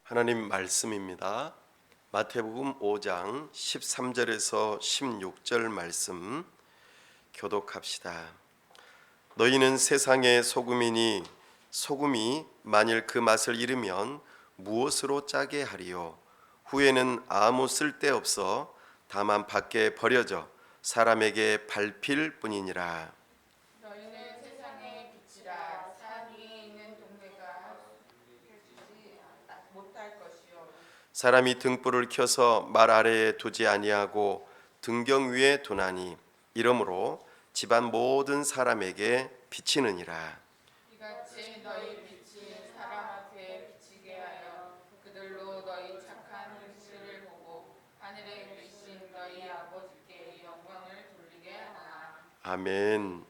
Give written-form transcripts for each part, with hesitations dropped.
하나님 말씀입니다. 마태복음 5장 13절에서 16절 말씀 교독합시다. 너희는 세상의 소금이니 소금이 만일 그 맛을 잃으면 무엇으로 짜게 하리요? 후에는 아무 쓸데없어 다만 밖에 버려져 사람에게 밟힐 뿐이니라. 너희는 세상의 빛이라. 산 위에 있는 동네가 밝히지 못할 것이요. 사람이 등불을 켜서 말 아래에 두지 아니하고 등경 위에 두나니 이러므로 집안 모든 사람에게 비치느니라. 이같이 너희 빛이 사람 앞에 비치게 하여 그들로 너희 착한 행실을 보고 하늘에 계신 너희 아버지께 영광을 돌리게 하라. 아멘.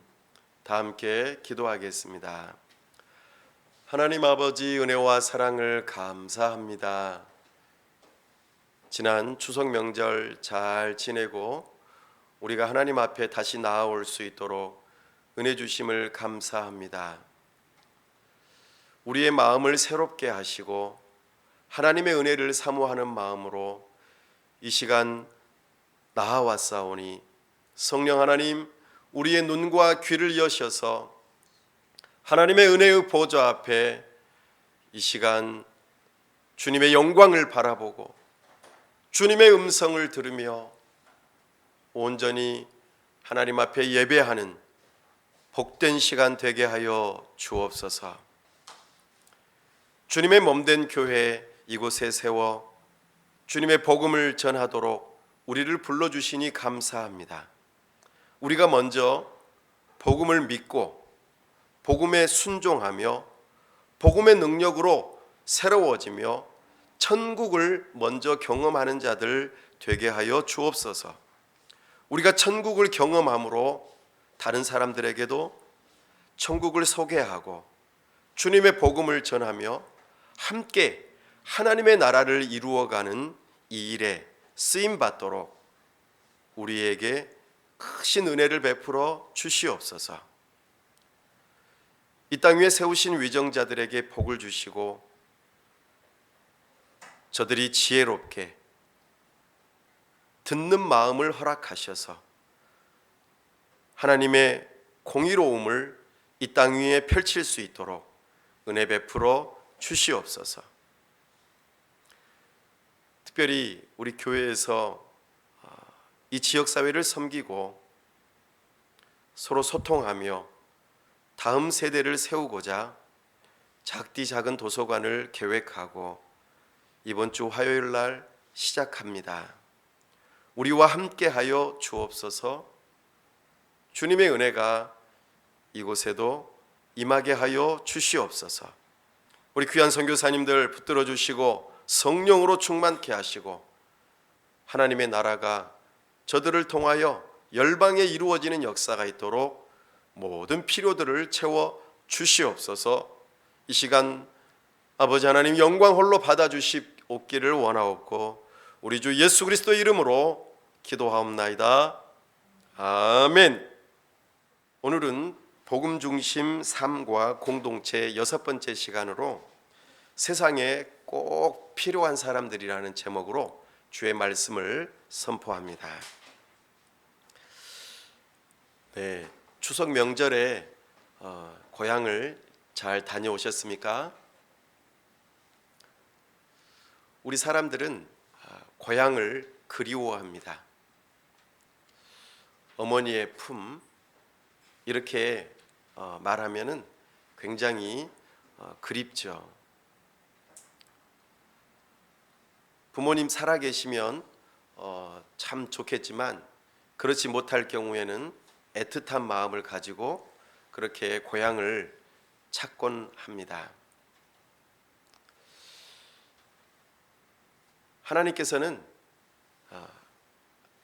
다 함께 기도하겠습니다. 하나님 아버지, 은혜와 사랑을 감사합니다. 지난 추석 명절 잘 지내고 우리가 하나님 앞에 다시 나아올 수 있도록 은혜 주심을 감사합니다. 우리의 마음을 새롭게 하시고 하나님의 은혜를 사모하는 마음으로 이 시간 나아왔사오니 성령 하나님, 우리의 눈과 귀를 여셔서 하나님의 은혜의 보좌 앞에 이 시간 주님의 영광을 바라보고 주님의 음성을 들으며 온전히 하나님 앞에 예배하는 복된 시간 되게 하여 주옵소서. 주님의 몸된 교회 이곳에 세워 주님의 복음을 전하도록 우리를 불러주시니 감사합니다. 우리가 먼저 복음을 믿고 복음에 순종하며 복음의 능력으로 새로워지며 천국을 먼저 경험하는 자들 되게 하여 주옵소서. 우리가 천국을 경험함으로 다른 사람들에게도 천국을 소개하고 주님의 복음을 전하며 함께 하나님의 나라를 이루어가는 이 일에 쓰임받도록 우리에게 크신 은혜를 베풀어 주시옵소서. 이 땅 위에 세우신 위정자들에게 복을 주시고 저들이 지혜롭게 듣는 마음을 허락하셔서 하나님의 공의로움을 이 땅 위에 펼칠 수 있도록 은혜 베풀어 주시옵소서. 특별히 우리 교회에서 이 지역사회를 섬기고 서로 소통하며 다음 세대를 세우고자 작디 작은 도서관을 계획하고 이번 주 화요일 날 시작합니다. 우리와 함께 하여 주옵소서. 주님의 은혜가 이곳에도 임하게 하여 주시옵소서. 우리 귀한 선교사님들 붙들어 주시고 성령으로 충만케 하시고 하나님의 나라가 저들을 통하여 열방에 이루어지는 역사가 있도록 모든 필요들을 채워 주시옵소서. 이 시간 아버지 하나님 영광 홀로 받아주시옵기를 원하옵고 우리 주 예수 그리스도의 이름으로 기도하옵나이다. 아멘. 오늘은 복음 중심 삶과 공동체 6번째 시간으로 세상에 꼭 필요한 사람들이라는 제목으로 주의 말씀을 선포합니다. 네, 추석 명절에 고향을 잘 다녀오셨습니까? 우리 사람들은 고향을 그리워합니다. 어머니의 품 이렇게 말하면은 굉장히 그립죠. 부모님 살아계시면 참 좋겠지만 그렇지 못할 경우에는 애틋한 마음을 가지고 그렇게 고향을 찾곤 합니다. 하나님께서는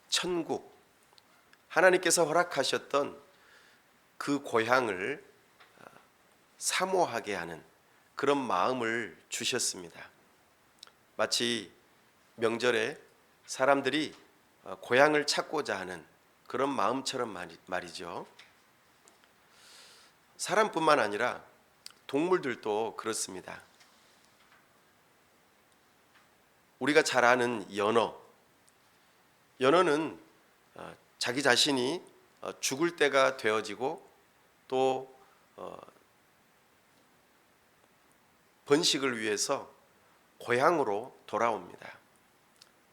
천국, 하나님께서 허락하셨던 그 고향을 사모하게 하는 그런 마음을 주셨습니다. 마치 명절에 사람들이 고향을 찾고자 하는 그런 마음처럼 말이죠. 사람뿐만 아니라 동물들도 그렇습니다. 우리가 잘 아는 연어는 자기 자신이 죽을 때가 되어지고 또 번식을 위해서 고향으로 돌아옵니다.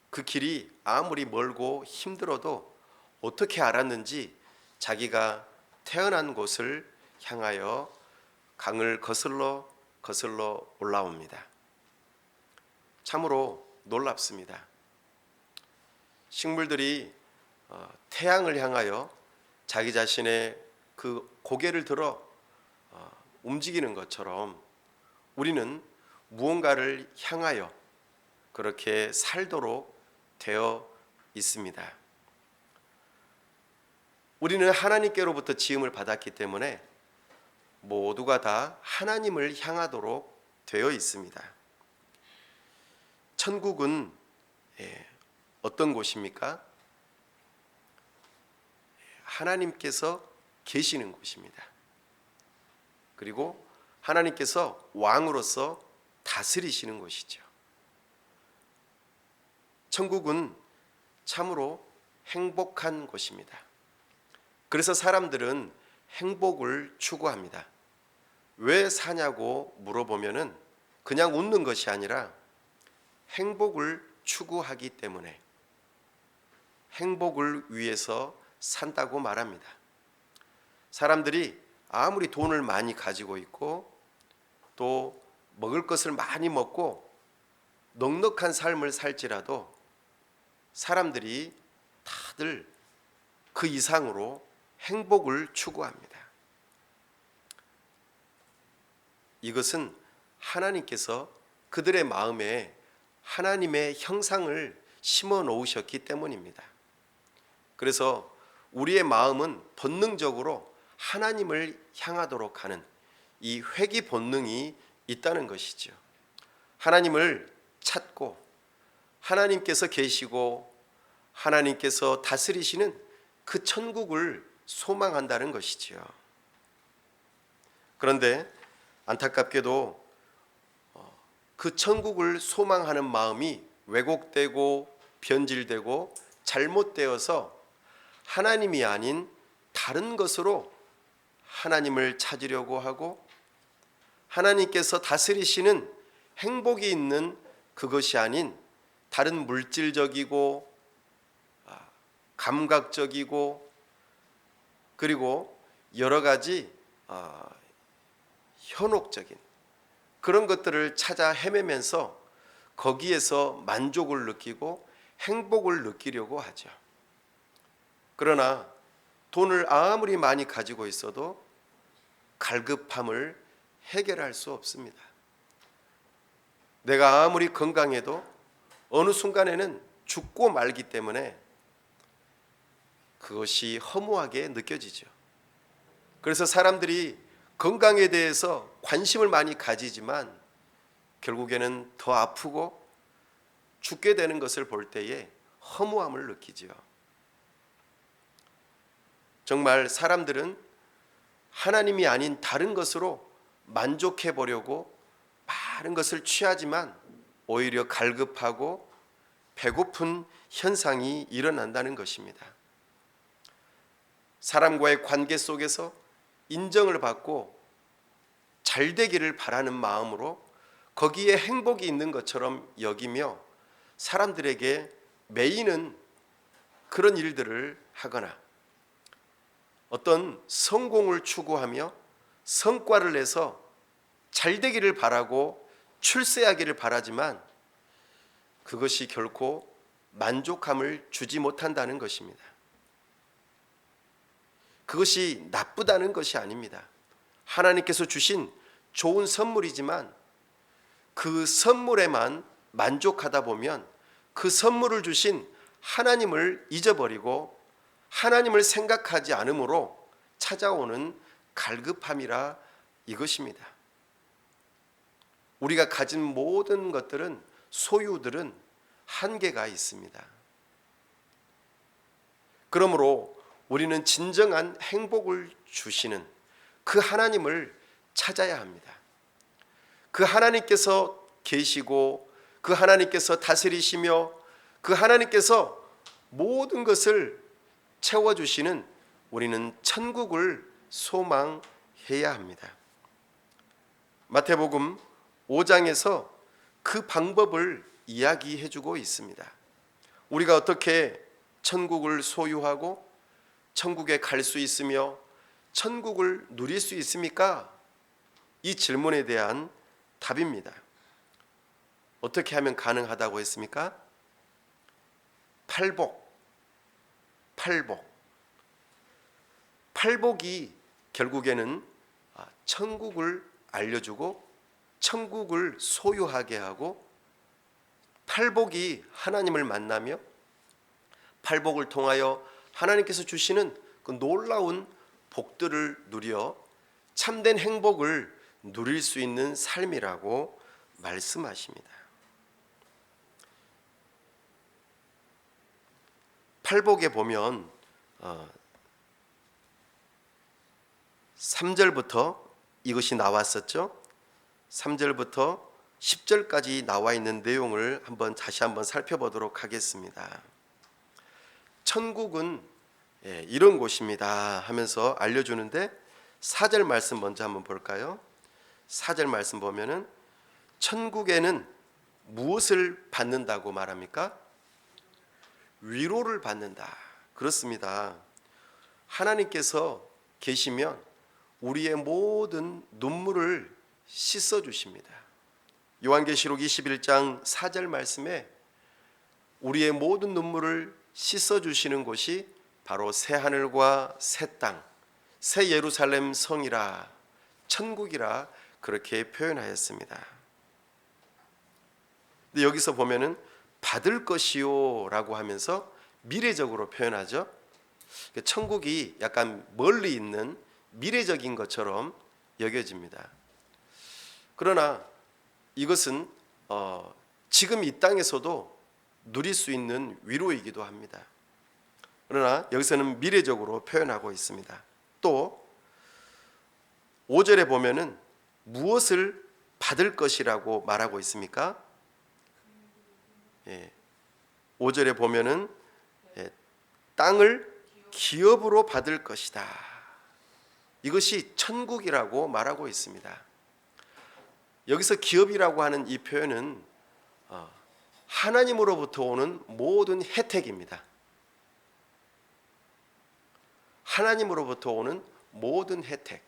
그 길이 아무리 멀고 힘들어도 어떻게 알았는지 자기가 태어난 곳을 향하여 강을 거슬러 올라옵니다. 참으로 놀랍습니다. 식물들이 태양을 향하여 자기 자신의 그 고개를 들어 움직이는 것처럼 우리는 무언가를 향하여 그렇게 살도록 되어 있습니다. 우리는 하나님께로부터 지음을 받았기 때문에 모두가 다 하나님을 향하도록 되어 있습니다. 천국은 어떤 곳입니까? 하나님께서 계시는 곳입니다. 그리고 하나님께서 왕으로서 다스리시는 곳이죠. 천국은 참으로 행복한 곳입니다. 그래서 사람들은 행복을 추구합니다. 왜 사냐고 물어보면은 그냥 웃는 것이 아니라 행복을 추구하기 때문에 행복을 위해서 산다고 말합니다. 사람들이 아무리 돈을 많이 가지고 있고 또 먹을 것을 많이 먹고 넉넉한 삶을 살지라도 사람들이 다들 그 이상으로 행복을 추구합니다. 이것은 하나님께서 그들의 마음에 하나님의 형상을 심어 놓으셨기 때문입니다. 그래서 우리의 마음은 본능적으로 하나님을 향하도록 하는 이 회귀 본능이 있다는 것이죠. 하나님을 찾고 하나님께서 계시고 하나님께서 다스리시는 그 천국을 소망한다는 것이지요. 그런데 안타깝게도 그 천국을 소망하는 마음이 왜곡되고 변질되고 잘못되어서 하나님이 아닌 다른 것으로 하나님을 찾으려고 하고 하나님께서 다스리시는 행복이 있는 그것이 아닌 다른 물질적이고 감각적이고 그리고 여러 가지 현혹적인 그런 것들을 찾아 헤매면서 거기에서 만족을 느끼고 행복을 느끼려고 하죠. 그러나 돈을 아무리 많이 가지고 있어도 갈급함을 해결할 수 없습니다. 내가 아무리 건강해도 어느 순간에는 죽고 말기 때문에 그것이 허무하게 느껴지죠. 그래서 사람들이 건강에 대해서 관심을 많이 가지지만 결국에는 더 아프고 죽게 되는 것을 볼 때에 허무함을 느끼죠. 정말 사람들은 하나님이 아닌 다른 것으로 만족해 보려고 많은 것을 취하지만 오히려 갈급하고 배고픈 현상이 일어난다는 것입니다. 사람과의 관계 속에서 인정을 받고 잘 되기를 바라는 마음으로 거기에 행복이 있는 것처럼 여기며 사람들에게 매이는 그런 일들을 하거나 어떤 성공을 추구하며 성과를 내서 잘 되기를 바라고 출세하기를 바라지만 그것이 결코 만족함을 주지 못한다는 것입니다. 그것이 나쁘다는 것이 아닙니다. 하나님께서 주신 좋은 선물이지만 그 선물에만 만족하다 보면 그 선물을 주신 하나님을 잊어버리고 하나님을 생각하지 않으므로 찾아오는 갈급함이라 이것입니다. 우리가 가진 모든 것들은 소유들은 한계가 있습니다. 그러므로 우리는 진정한 행복을 주시는 그 하나님을 찾아야 합니다. 그 하나님께서 계시고 그 하나님께서 다스리시며 그 하나님께서 모든 것을 채워주시는 우리는 천국을 소망해야 합니다. 마태복음 5장에서 그 방법을 이야기해주고 있습니다. 우리가 어떻게 천국을 소유하고 천국에 갈 수 있으며 천국을 누릴 수 있습니까? 이 질문에 대한 답입니다. 어떻게 하면 가능하다고 했습니까? 팔복이 결국에는 천국을 알려주고 천국을 소유하게 하고, 팔복이 하나님을 만나며 팔복을 통하여 하나님께서 주시는 그 놀라운 복들을 누려 참된 행복을 누릴 수 있는 삶이라고 말씀하십니다. 팔복에 보면 3절부터 이것이 나왔었죠. 3절부터 10절까지 나와 있는 내용을 다시 한번 살펴보도록 하겠습니다. 천국은 이런 곳입니다 하면서 알려주는데 4절 말씀 먼저 한번 볼까요? 4절 말씀 보면은 천국에는 무엇을 받는다고 말합니까? 위로를 받는다. 그렇습니다. 하나님께서 계시면 우리의 모든 눈물을 씻어 주십니다. 요한계시록 21장 4절 말씀에 우리의 모든 눈물을 씻어 주시는 곳이 바로 새 하늘과 새 땅, 새 예루살렘 성이라, 천국이라 그렇게 표현하였습니다. 근데 여기서 보면은 받을 것이요 라고 하면서 미래적으로 표현하죠. 천국이 약간 멀리 있는 미래적인 것처럼 여겨집니다. 그러나 이것은 지금 이 땅에서도 누릴 수 있는 위로이기도 합니다. 그러나 여기서는 미래적으로 표현하고 있습니다. 또 5절에 보면은 무엇을 받을 것이라고 말하고 있습니까? 5절에 보면은 땅을 기업으로 받을 것이다. 이것이 천국이라고 말하고 있습니다. 여기서 기업이라고 하는 이 표현은 하나님으로부터 오는 모든 혜택입니다. 하나님으로부터 오는 모든 혜택,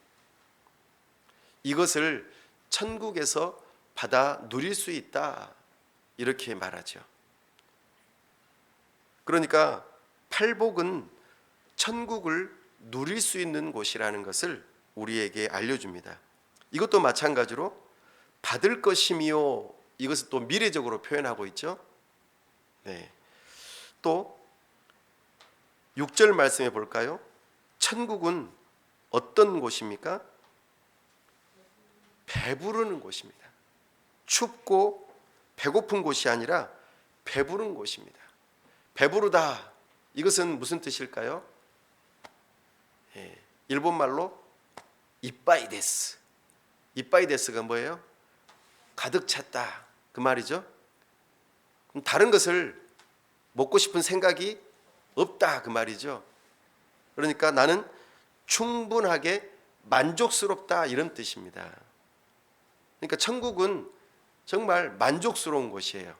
이것을 천국에서 받아 누릴 수 있다, 이렇게 말하죠. 그러니까 팔복은 천국을 누릴 수 있는 곳이라는 것을 우리에게 알려줍니다. 이것도 마찬가지로 받을 것이며, 이것을 또 미래적으로 표현하고 있죠. 또 6절 말씀해 볼까요? 천국은 어떤 곳입니까? 배부르는 곳입니다. 춥고 배고픈 곳이 아니라 배부른 곳입니다. 배부르다, 이것은 무슨 뜻일까요? 일본말로 이빠이데스. 이빠이데스가 뭐예요? 가득 찼다, 그 말이죠. 그럼 다른 것을 먹고 싶은 생각이 없다, 그 말이죠. 그러니까 나는 충분하게 만족스럽다, 이런 뜻입니다. 그러니까 천국은 정말 만족스러운 곳이에요.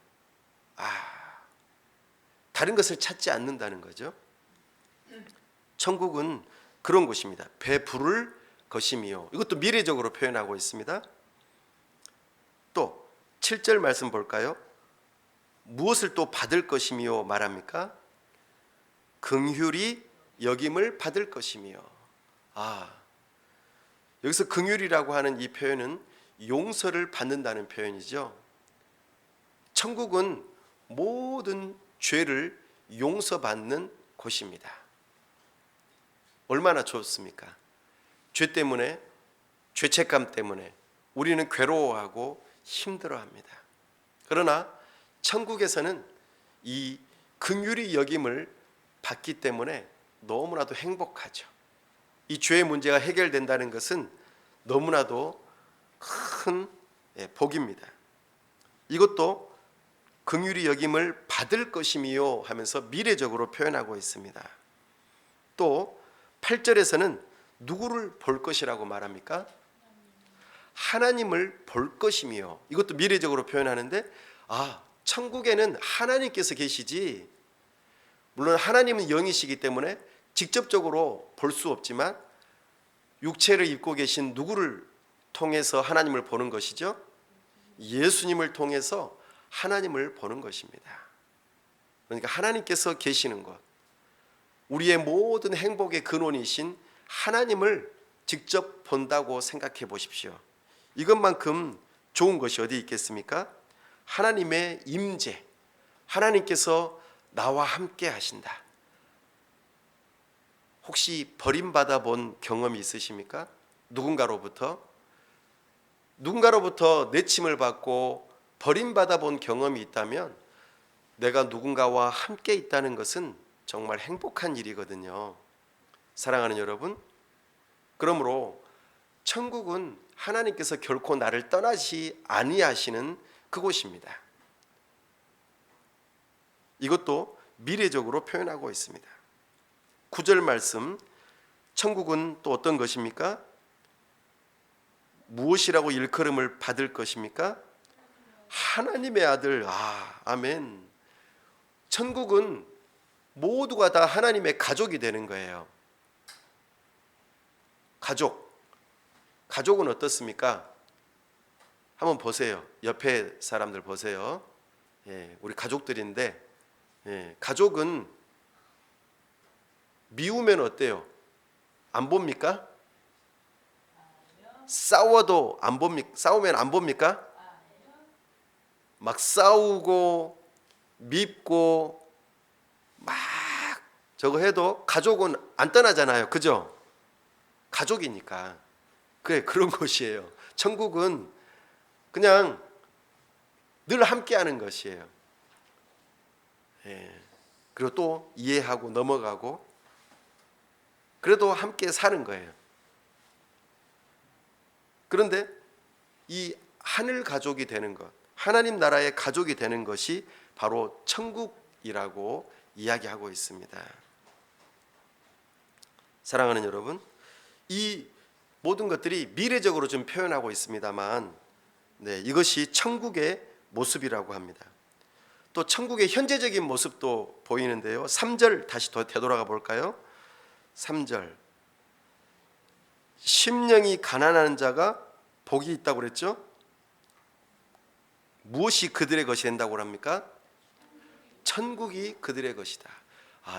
다른 것을 찾지 않는다는 거죠. 천국은 그런 곳입니다. 배부를 것이며, 이것도 미래적으로 표현하고 있습니다. 또 7절 말씀 볼까요? 무엇을 또 받을 것이며 말합니까? 긍휼히 여김을 받을 것이며. 여기서 긍휼이라고 하는 이 표현은 용서를 받는다는 표현이죠. 천국은 모든 죄를 용서받는 곳입니다. 얼마나 좋습니까? 죄 때문에, 죄책감 때문에 우리는 괴로워하고 힘들어합니다. 그러나 천국에서는 이 긍휼히 여김을 받기 때문에 너무나도 행복하죠. 이 죄의 문제가 해결된다는 것은 너무나도 큰 복입니다. 이것도 긍휼히 여김을 받을 것이미요 하면서 미래적으로 표현하고 있습니다. 또 8절에서는 누구를 볼 것이라고 말합니까? 하나님을 볼 것이며, 이것도 미래적으로 표현하는데, 천국에는 하나님께서 계시지, 물론 하나님은 영이시기 때문에 직접적으로 볼 수 없지만 육체를 입고 계신 누구를 통해서 하나님을 보는 것이죠? 예수님을 통해서 하나님을 보는 것입니다. 그러니까 하나님께서 계시는 것, 우리의 모든 행복의 근원이신 하나님을 직접 본다고 생각해 보십시오. 이것만큼 좋은 것이 어디 있겠습니까? 하나님의 임재, 하나님께서 나와 함께 하신다. 혹시 버림받아 본 경험이 있으십니까? 누군가로부터 내침을 받고 버림받아 본 경험이 있다면 내가 누군가와 함께 있다는 것은 정말 행복한 일이거든요. 사랑하는 여러분, 그러므로 천국은 하나님께서 결코 나를 떠나지 아니하시는 그곳입니다. 이것도 미래적으로 표현하고 있습니다. 9절 말씀, 천국은 또 어떤 것입니까? 무엇이라고 일컬음을 받을 것입니까? 하나님의 아들. 아멘. 천국은 모두가 다 하나님의 가족이 되는 거예요. 가족은 어떻습니까? 한번 보세요. 옆에 사람들 보세요. 우리 가족들인데, 가족은 미우면 어때요? 안 봅니까? 싸워도 안 봅니까? 싸우면 안 봅니까? 막 싸우고 밉고 막 저거 해도 가족은 안 떠나잖아요. 그죠? 가족이니까. 그래, 그런 것이에요. 천국은 그냥 늘 함께하는 것이에요. 그리고 또 이해하고 넘어가고 그래도 함께 사는 거예요. 그런데 이 하늘 가족이 되는 것, 하나님 나라의 가족이 되는 것이 바로 천국이라고 이야기하고 있습니다. 사랑하는 여러분, 이 모든 것들이 미래적으로 좀 표현하고 있습니다만, 이것이 천국의 모습이라고 합니다. 또 천국의 현재적인 모습도 보이는데요. 3절 다시 되돌아가 볼까요? 3절, 심령이 가난한 자가 복이 있다고 그랬죠? 무엇이 그들의 것이 된다고 합니까? 천국이 그들의 것이다.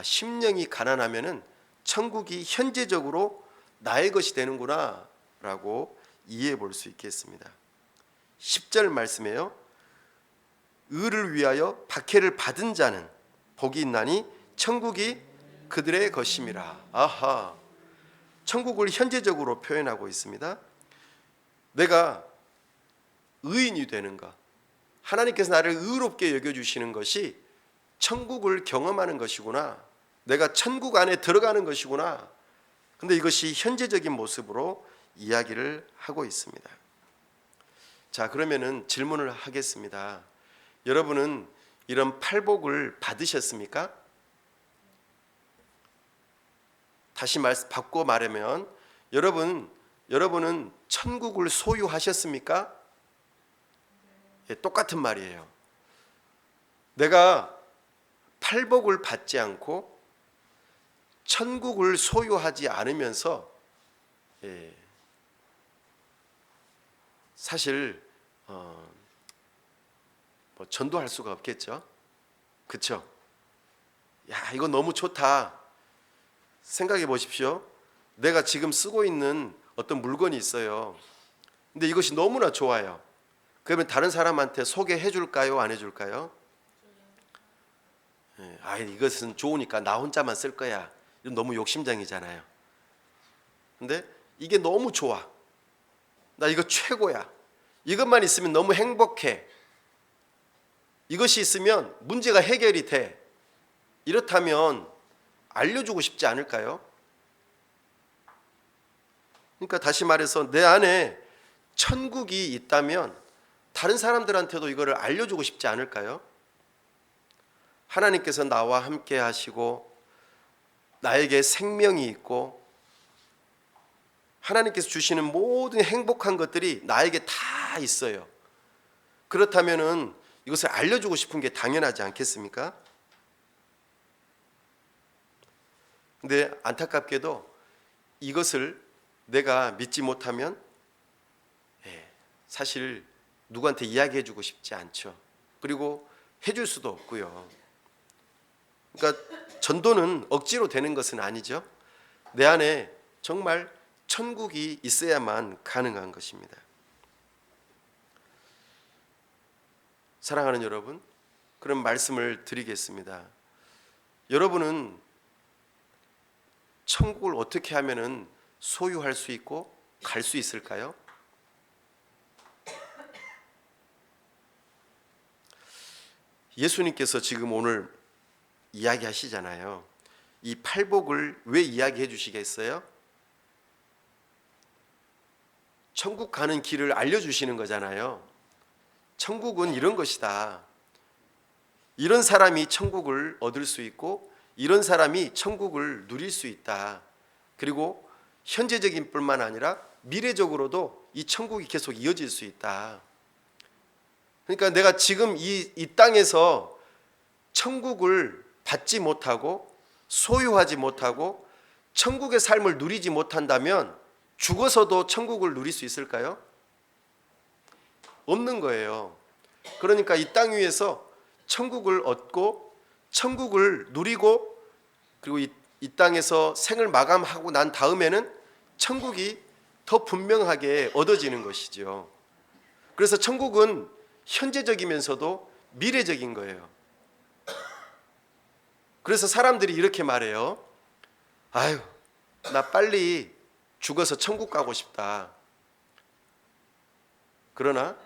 심령이 가난하면은 천국이 현재적으로 나의 것이 되는구나 라고 이해해 볼 수 있겠습니다. 10절 말씀에요. 의를 위하여 박해를 받은 자는 복이 있나니 천국이 그들의 것임이라. 천국을 현재적으로 표현하고 있습니다. 내가 의인이 되는 것, 하나님께서 나를 의롭게 여겨주시는 것이 천국을 경험하는 것이구나, 내가 천국 안에 들어가는 것이구나. 근데 이것이 현재적인 모습으로 이야기를 하고 있습니다. 자, 그러면은 질문을 하겠습니다. 여러분은 이런 팔복을 받으셨습니까? 다시 바꿔 말하면 여러분은 천국을 소유하셨습니까? 똑같은 말이에요. 내가 팔복을 받지 않고 천국을 소유하지 않으면서 사실 전도할 수가 없겠죠. 그렇죠? 야, 이거 너무 좋다. 생각해 보십시오. 내가 지금 쓰고 있는 어떤 물건이 있어요. 근데 이것이 너무나 좋아요. 그러면 다른 사람한테 소개해 줄까요? 안 해줄까요? 이것은 좋으니까 나 혼자만 쓸 거야. 이건 너무 욕심장이잖아요. 근데 이게 너무 좋아. 나 이거 최고야. 이것만 있으면 너무 행복해. 이것이 있으면 문제가 해결이 돼. 이렇다면 알려주고 싶지 않을까요? 그러니까 다시 말해서 내 안에 천국이 있다면 다른 사람들한테도 이거를 알려주고 싶지 않을까요? 하나님께서 나와 함께 하시고 나에게 생명이 있고 하나님께서 주시는 모든 행복한 것들이 나에게 다 있어요. 그렇다면은 이것을 알려주고 싶은 게 당연하지 않겠습니까? 근데 안타깝게도 이것을 내가 믿지 못하면 사실 누구한테 이야기해주고 싶지 않죠. 그리고 해줄 수도 없고요. 그러니까 전도는 억지로 되는 것은 아니죠. 내 안에 정말 천국이 있어야만 가능한 것입니다. 사랑하는 여러분, 그런 말씀을 드리겠습니다. 여러분은 천국을 어떻게 하면은 소유할 수 있고 갈 수 있을까요? 예수님께서 지금 오늘 이야기하시잖아요. 이 팔복을 왜 이야기해 주시겠어요? 천국 가는 길을 알려주시는 거잖아요. 천국은 이런 것이다. 이런 사람이 천국을 얻을 수 있고 이런 사람이 천국을 누릴 수 있다. 그리고 현재적인 뿐만 아니라 미래적으로도 이 천국이 계속 이어질 수 있다. 그러니까 내가 지금 이 땅에서 천국을 받지 못하고 소유하지 못하고 천국의 삶을 누리지 못한다면 죽어서도 천국을 누릴 수 있을까요? 없는 거예요. 그러니까 이 땅 위에서 천국을 얻고 천국을 누리고 그리고 이 땅에서 생을 마감하고 난 다음에는 천국이 더 분명하게 얻어지는 것이죠. 그래서 천국은 현재적이면서도 미래적인 거예요. 그래서 사람들이 이렇게 말해요. 아유, 나 빨리 죽어서 천국 가고 싶다. 그러나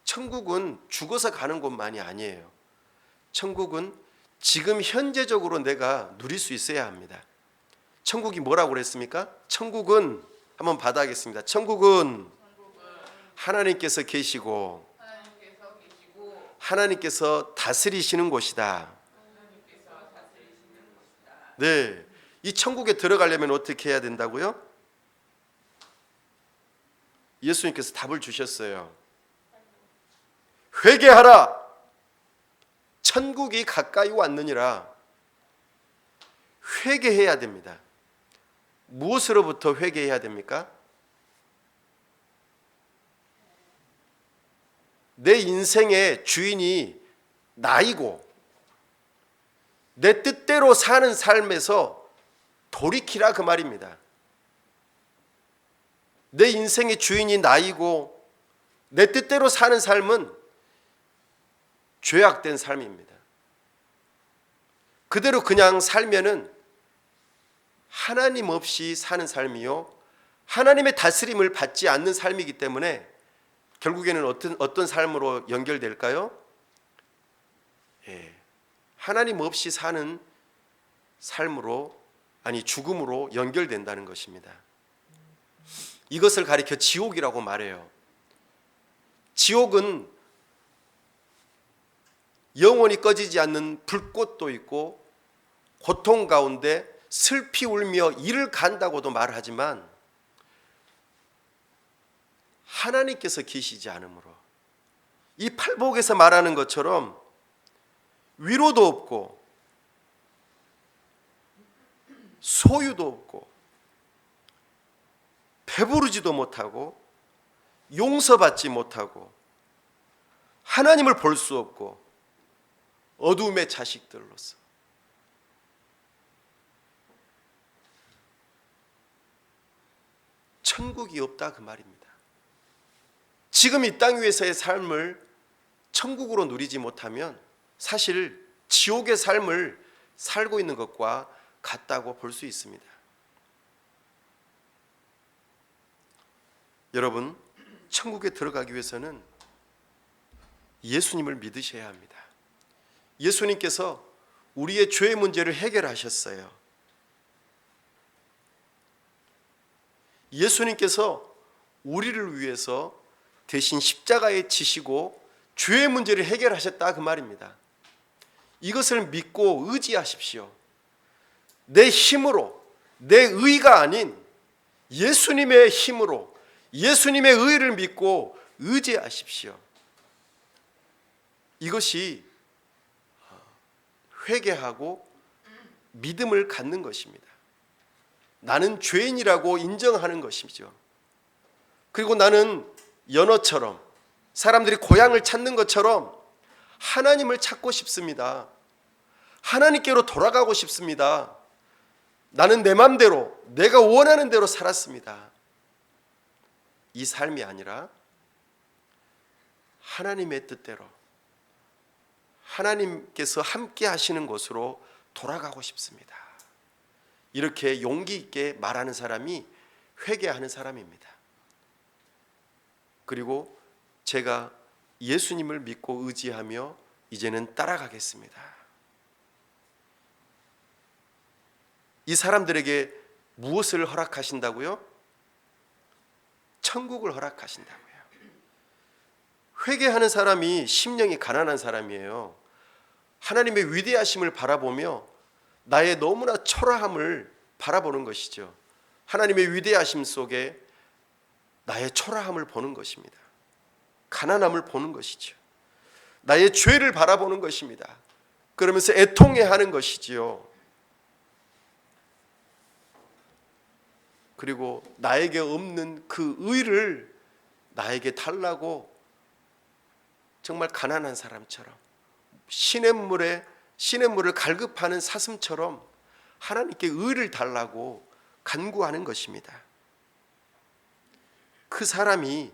천국은 죽어서 가는 곳만이 아니에요. 천국은 지금 현재적으로 내가 누릴 수 있어야 합니다. 천국이 뭐라고 그랬습니까? 천국은 한번 받아가겠습니다. 천국은 하나님께서 계시고 하나님께서 다스리시는 곳이다. 네, 이 천국에 들어가려면 어떻게 해야 된다고요? 예수님께서 답을 주셨어요. 회개하라. 천국이 가까이 왔느니라. 회개해야 됩니다. 무엇으로부터 회개해야 됩니까? 내 인생의 주인이 나이고 내 뜻대로 사는 삶에서 돌이키라 그 말입니다. 내 인생의 주인이 나이고 내 뜻대로 사는 삶은 죄악된 삶입니다. 그대로 그냥 살면은 하나님 없이 사는 삶이요, 하나님의 다스림을 받지 않는 삶이기 때문에 결국에는 어떤 삶으로 연결될까요? 하나님 없이 사는 삶으로, 아니 죽음으로 연결된다는 것입니다. 이것을 가리켜 지옥이라고 말해요. 지옥은 영원히 꺼지지 않는 불꽃도 있고 고통 가운데 슬피 울며 이를 간다고도 말하지만 하나님께서 계시지 않으므로 이 팔복에서 말하는 것처럼 위로도 없고 소유도 없고 배부르지도 못하고 용서받지 못하고 하나님을 볼 수 없고 어둠의 자식들로서 천국이 없다 그 말입니다. 지금 이 땅 위에서의 삶을 천국으로 누리지 못하면 사실 지옥의 삶을 살고 있는 것과 같다고 볼 수 있습니다. 여러분, 천국에 들어가기 위해서는 예수님을 믿으셔야 합니다. 예수님께서 우리의 죄의 문제를 해결하셨어요. 예수님께서 우리를 위해서 대신 십자가에 지시고 죄의 문제를 해결하셨다 그 말입니다. 이것을 믿고 의지하십시오. 내 힘으로, 내 의가 아닌 예수님의 힘으로, 예수님의 의를 믿고 의지하십시오. 이것이 회개하고 믿음을 갖는 것입니다. 나는 죄인이라고 인정하는 것이죠. 그리고 나는 연어처럼, 사람들이 고향을 찾는 것처럼 하나님을 찾고 싶습니다. 하나님께로 돌아가고 싶습니다. 나는 내 맘대로, 내가 원하는 대로 살았습니다. 이 삶이 아니라 하나님의 뜻대로, 하나님께서 함께 하시는 곳으로 돌아가고 싶습니다. 이렇게 용기 있게 말하는 사람이 회개하는 사람입니다. 그리고 제가 예수님을 믿고 의지하며 이제는 따라가겠습니다. 이 사람들에게 무엇을 허락하신다고요? 천국을 허락하신다고요. 회개하는 사람이 심령이 가난한 사람이에요. 하나님의 위대하심을 바라보며 나의 너무나 초라함을 바라보는 것이죠. 하나님의 위대하심 속에 나의 초라함을 보는 것입니다. 가난함을 보는 것이죠. 나의 죄를 바라보는 것입니다. 그러면서 애통해하는 것이지요. 그리고 나에게 없는 그 의를 나에게 달라고 정말 가난한 사람처럼 시냇물을 갈급하는 사슴처럼 하나님께 의를 달라고 간구하는 것입니다. 그 사람이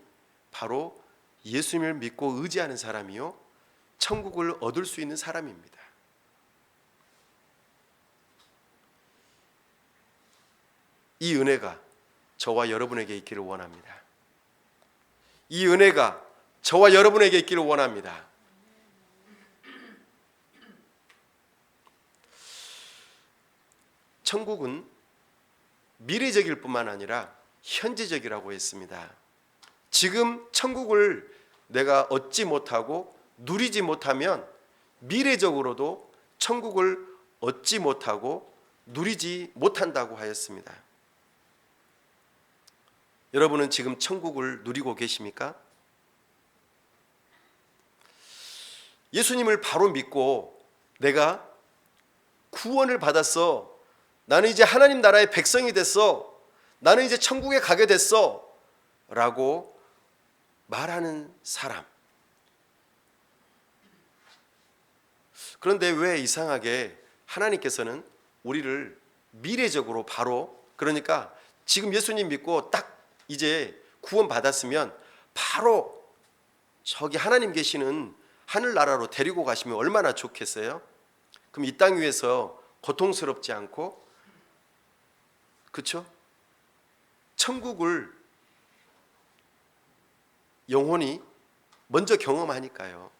바로 예수님을 믿고 의지하는 사람이요, 천국을 얻을 수 있는 사람입니다. 이 은혜가 저와 여러분에게 있기를 원합니다. 이 은혜가 저와 여러분에게 있기를 원합니다. 천국은 미래적일 뿐만 아니라 현재적이라고 했습니다. 지금 천국을 내가 얻지 못하고 누리지 못하면 미래적으로도 천국을 얻지 못하고 누리지 못한다고 하였습니다. 여러분은 지금 천국을 누리고 계십니까? 예수님을 바로 믿고 내가 구원을 받았어, 나는 이제 하나님 나라의 백성이 됐어, 나는 이제 천국에 가게 됐어 라고 말하는 사람. 그런데 왜 이상하게 하나님께서는 우리를 미래적으로 바로, 그러니까 지금 예수님 믿고 딱 이제 구원 받았으면 바로 저기 하나님 계시는 하늘나라로 데리고 가시면 얼마나 좋겠어요? 그럼 이 땅 위에서 고통스럽지 않고, 그렇죠? 천국을 영혼이 먼저 경험하니까요.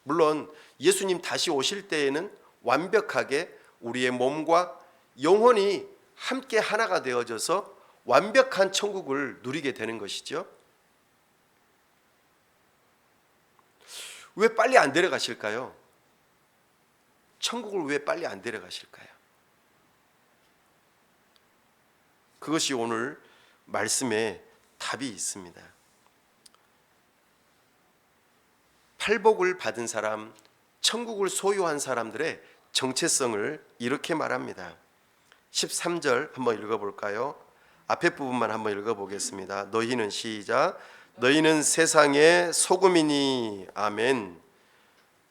물론 예수님 다시 오실 때에는 완벽하게 우리의 몸과 영혼이 함께 하나가 되어져서 완벽한 천국을 누리게 되는 것이죠. 왜 빨리 안 데려가실까요? 천국을 왜 빨리 안 데려가실까요? 그것이 오늘 말씀에 답이 있습니다. 팔복을 받은 사람, 천국을 소유한 사람들의 정체성을 이렇게 말합니다. 13절 한번 읽어볼까요? 앞에 부분만 한번 읽어보겠습니다. 너희는 시작. 너희는 세상의 소금이니. 아멘.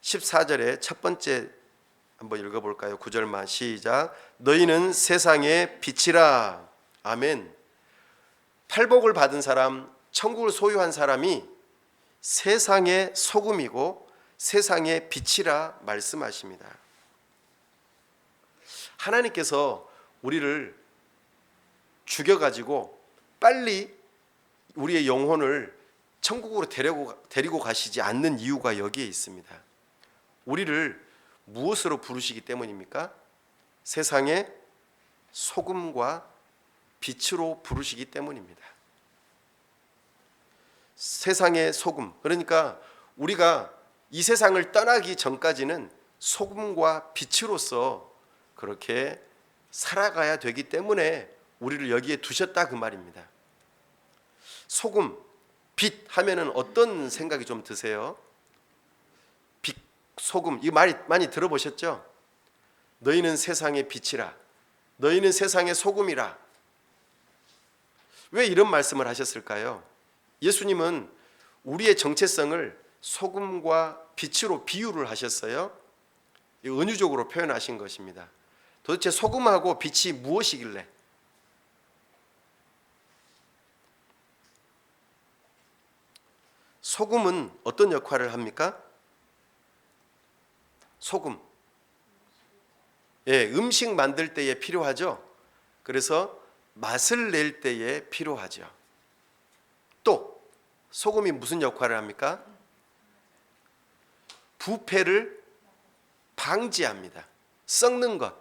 14절에 첫 번째 한번 읽어볼까요? 9절만 시작. 너희는 세상의 빛이라. 아멘. 팔복을 받은 사람, 천국을 소유한 사람이 세상의 소금이고 세상의 빛이라 말씀하십니다. 하나님께서 우리를 죽여가지고 빨리 우리의 영혼을 천국으로 데리고 가시지 않는 이유가 여기에 있습니다. 우리를 무엇으로 부르시기 때문입니까? 세상의 소금과 빛으로 부르시기 때문입니다. 세상의 소금, 그러니까 우리가 이 세상을 떠나기 전까지는 소금과 빛으로서 그렇게 살아가야 되기 때문에 우리를 여기에 두셨다 그 말입니다. 소금, 빛 하면은 어떤 생각이 좀 드세요? 빛, 소금, 이 말 많이 들어보셨죠? 너희는 세상의 빛이라, 너희는 세상의 소금이라. 왜 이런 말씀을 하셨을까요? 예수님은 우리의 정체성을 소금과 빛으로 비유를 하셨어요. 은유적으로 표현하신 것입니다. 도대체 소금하고 빛이 무엇이길래? 소금은 어떤 역할을 합니까? 소금. 예, 음식 만들 때에 필요하죠. 그래서 맛을 낼 때에 필요하죠. 또 소금이 무슨 역할을 합니까? 부패를 방지합니다. 썩는 것.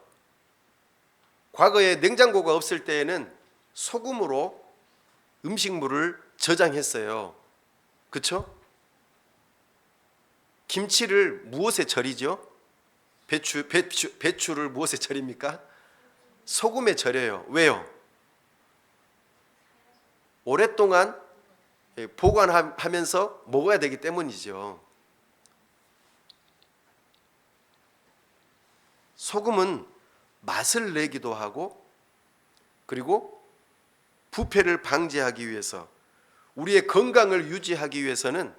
과거에 냉장고가 없을 때에는 소금으로 음식물을 저장했어요. 그렇죠? 김치를 무엇에 절이죠? 배추를 무엇에 절입니까? 소금에 절여요. 왜요? 오랫동안 보관하면서 먹어야 되기 때문이죠. 소금은 맛을 내기도 하고 그리고 부패를 방지하기 위해서 우리의 건강을 유지하기 위해서는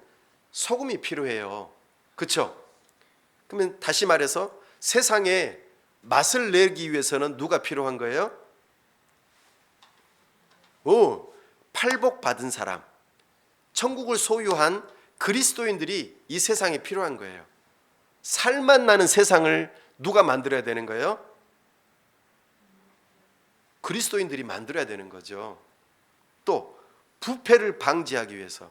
소금이 필요해요. 그렇죠? 그러면 다시 말해서 세상에 맛을 내기 위해서는 누가 필요한 거예요? 팔복 받은 사람, 천국을 소유한 그리스도인들이 이 세상에 필요한 거예요. 살맛 나는 세상을 누가 만들어야 되는 거예요? 그리스도인들이 만들어야 되는 거죠. 또 부패를 방지하기 위해서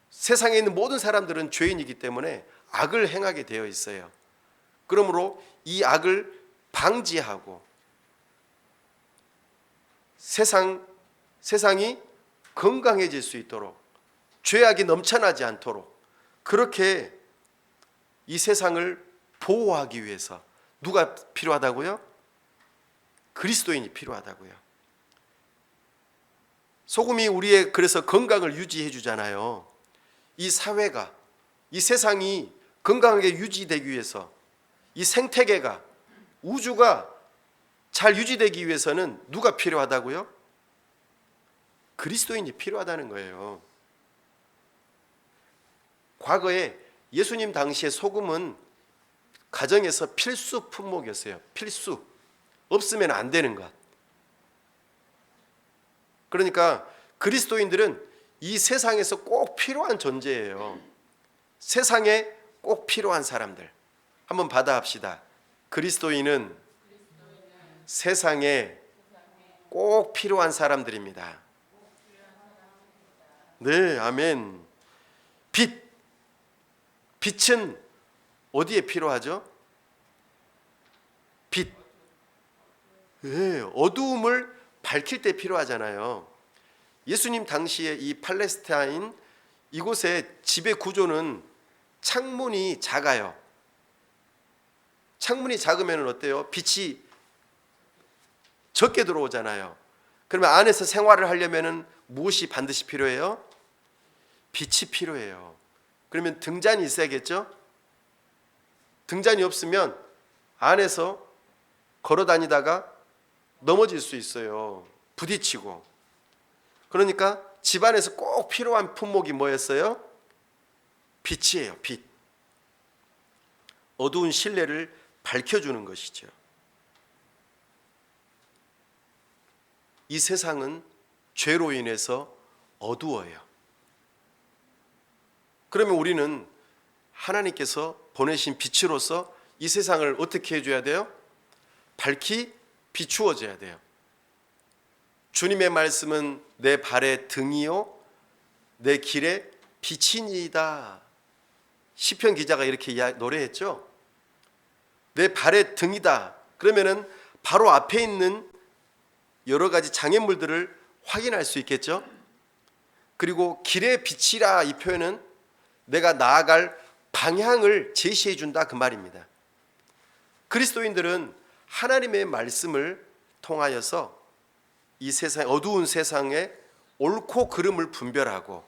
세상에 있는 모든 사람들은 죄인이기 때문에 악을 행하게 되어 있어요. 그러므로 이 악을 방지하고 세상이 건강해질 수 있도록 죄악이 넘쳐나지 않도록 그렇게 이 세상을 보호하기 위해서 누가 필요하다고요? 그리스도인이 필요하다고요. 소금이 우리의 그래서 건강을 유지해 주잖아요. 이 사회가, 이 세상이 건강하게 유지되기 위해서 이 생태계가, 우주가 잘 유지되기 위해서는 누가 필요하다고요? 그리스도인이 필요하다는 거예요. 과거에 예수님 당시에 소금은 가정에서 필수 품목이었어요. 필수. 없으면 안 되는 것. 그러니까 그리스도인들은 이 세상에서 꼭 필요한 존재예요. 세상에 꼭 필요한 사람들. 한번 받아합시다. 그리스도인은 세상에 꼭 필요한 사람들입니다. 네, 아멘. 빛은 어디에 필요하죠? 빛. 네, 어두움을 밝힐 때 필요하잖아요. 예수님 당시에 이 팔레스타인 이곳의 집의 구조는 창문이 작아요. 창문이 작으면 어때요? 빛이 적게 들어오잖아요. 그러면 안에서 생활을 하려면 무엇이 반드시 필요해요? 빛이 필요해요. 그러면 등잔이 있어야겠죠? 등잔이 없으면 안에서 걸어 다니다가 넘어질 수 있어요. 부딪히고. 그러니까 집안에서 꼭 필요한 품목이 뭐였어요? 빛이에요. 빛. 어두운 실내를 밝혀주는 것이죠. 이 세상은 죄로 인해서 어두워요. 그러면 우리는 하나님께서 보내신 빛으로서 이 세상을 어떻게 해줘야 돼요? 밝히 비추어줘야 돼요. 주님의 말씀은 내 발의 등이요 내 길의 빛이니이다. 시편 기자가 이렇게 노래했죠. 내 발의 등이다. 그러면은 바로 앞에 있는 여러 가지 장애물들을 확인할 수 있겠죠. 그리고 길의 빛이라 이 표현은 내가 나아갈 방향을 제시해 준다 그 말입니다. 그리스도인들은 하나님의 말씀을 통하여서 이 세상 어두운 세상에 옳고 그름을 분별하고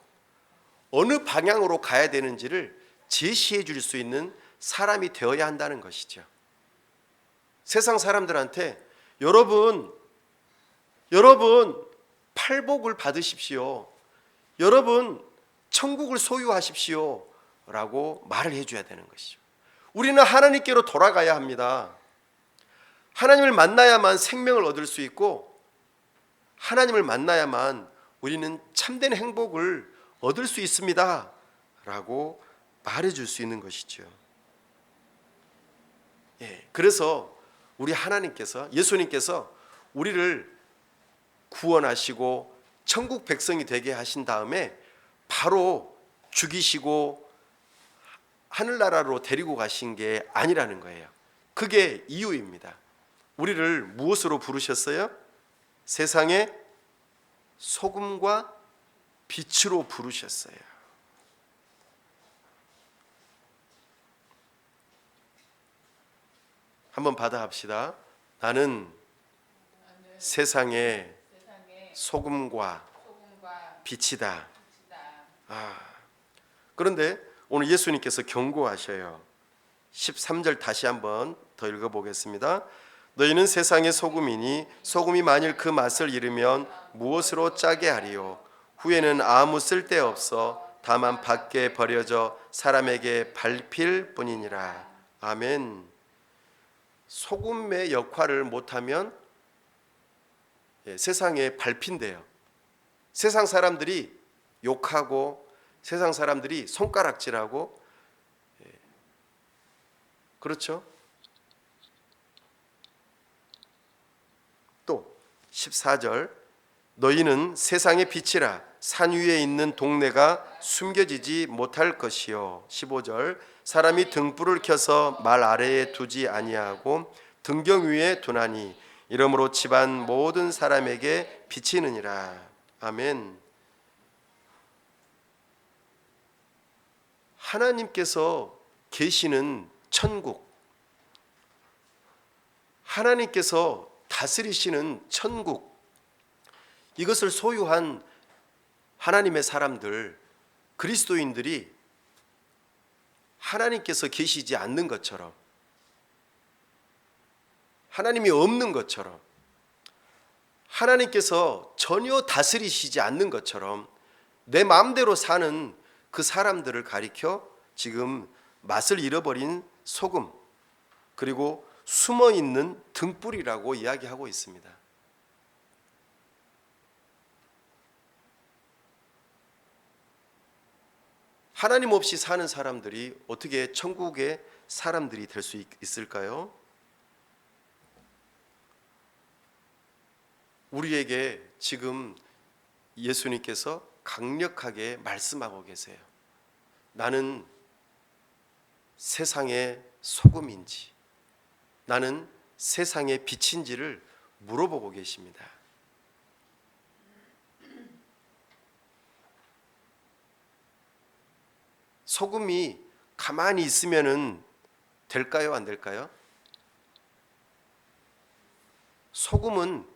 어느 방향으로 가야 되는지를 제시해 줄 수 있는 사람이 되어야 한다는 것이죠. 세상 사람들한테 여러분 팔복을 받으십시오. 여러분 천국을 소유하십시오. 라고 말을 해줘야 되는 것이죠. 우리는 하나님께로 돌아가야 합니다. 하나님을 만나야만 생명을 얻을 수 있고 하나님을 만나야만 우리는 참된 행복을 얻을 수 있습니다. 라고 말해줄 수 있는 것이죠. 그래서 우리 하나님께서 예수님께서 우리를 구원하시고 천국 백성이 되게 하신 다음에 바로 죽이시고 하늘나라로 데리고 가신 게 아니라는 거예요. 그게 이유입니다. 우리를 무엇으로 부르셨어요? 세상의 소금과 빛으로 부르셨어요. 한번 받아합시다. 나는 세상의 소금과 빛이다. 그런데 오늘 예수님께서 경고하셔요. 13절 다시 한번 더 읽어보겠습니다. 너희는 세상의 소금이니 소금이 만일 그 맛을 잃으면 무엇으로 짜게 하리요? 후에는 아무 쓸데없어 다만 밖에 버려져 사람에게 밟힐 뿐이니라. 아멘. 소금의 역할을 못하면 세상에 밟힌대요. 세상 사람들이 욕하고 세상 사람들이 손가락질하고 그렇죠? 또 14절 너희는 세상의 빛이라 산 위에 있는 동네가 숨겨지지 못할 것이요. 15절 사람이 등불을 켜서 말 아래에 두지 아니하고 등경 위에 두나니 이러므로 집안 모든 사람에게 비치느니라. 아멘. 하나님께서 계시는 천국, 하나님께서 다스리시는 천국, 이것을 소유한 하나님의 사람들, 그리스도인들이 하나님께서 계시지 않는 것처럼, 하나님이 없는 것처럼, 하나님께서 전혀 다스리시지 않는 것처럼 내 마음대로 사는 그 사람들을 가리켜 지금 맛을 잃어버린 소금 그리고 숨어있는 등불이라고 이야기하고 있습니다. 하나님 없이 사는 사람들이 어떻게 천국의 사람들이 될 수 있을까요? 우리에게 지금 예수님께서 강력하게 말씀하고 계세요. 나는 세상의 소금인지 나는 세상의 빛인지를 물어보고 계십니다. 소금이 가만히 있으면은 될까요? 안 될까요? 소금은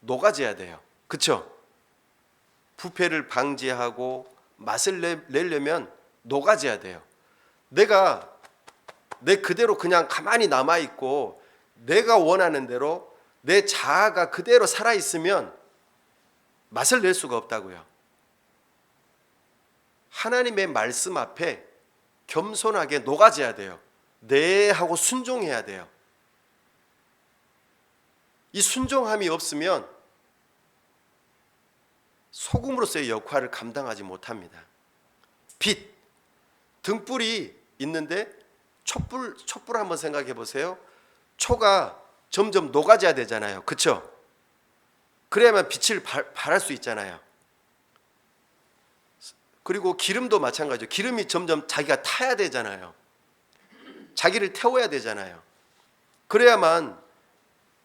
녹아져야 돼요. 그렇죠? 부패를 방지하고 맛을 내려면 녹아져야 돼요. 내가 내 그대로 그냥 가만히 남아있고 내가 원하는 대로 내 자아가 그대로 살아있으면 맛을 낼 수가 없다고요. 하나님의 말씀 앞에 겸손하게 녹아져야 돼요. 네 하고 순종해야 돼요. 이 순종함이 없으면 소금으로서의 역할을 감당하지 못합니다. 빛, 등불이 있는데 촛불 한번 생각해 보세요. 초가 점점 녹아져야 되잖아요. 그렇죠? 그래야만 빛을 발할 수 있잖아요. 그리고 기름도 마찬가지죠. 기름이 점점 자기가 타야 되잖아요. 자기를 태워야 되잖아요. 그래야만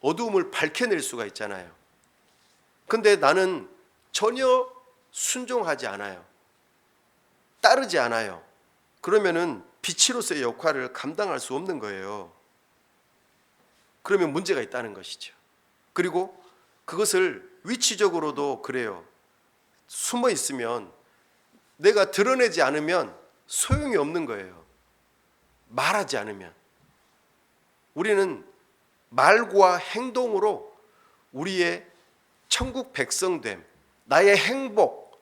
어두움을 밝혀낼 수가 있잖아요. 근데 나는 전혀 순종하지 않아요. 따르지 않아요. 그러면은 빛으로서의 역할을 감당할 수 없는 거예요. 그러면 문제가 있다는 것이죠. 그리고 그것을 위치적으로도 그래요. 숨어 있으면, 내가 드러내지 않으면 소용이 없는 거예요. 말하지 않으면. 우리는 말과 행동으로 우리의 천국 백성됨, 나의 행복,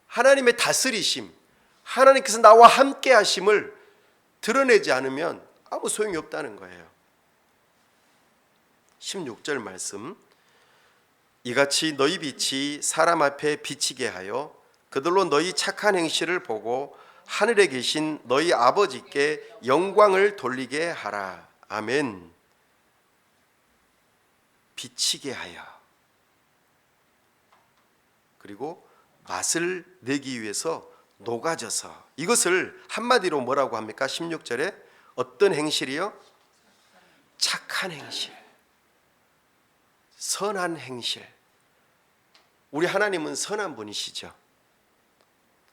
하나님의 다스리심, 하나님께서 나와 함께 하심을 드러내지 않으면 아무 소용이 없다는 거예요. 16절 말씀, 이같이 너희 빛이 사람 앞에 비치게 하여 그들로 너희 착한 행실을 보고 하늘에 계신 너희 아버지께 영광을 돌리게 하라. 아멘. 비치게 하여, 그리고 맛을 내기 위해서 녹아져서, 이것을 한마디로 뭐라고 합니까? 16절에 어떤 행실이요? 착한 행실, 선한 행실. 우리 하나님은 선한 분이시죠.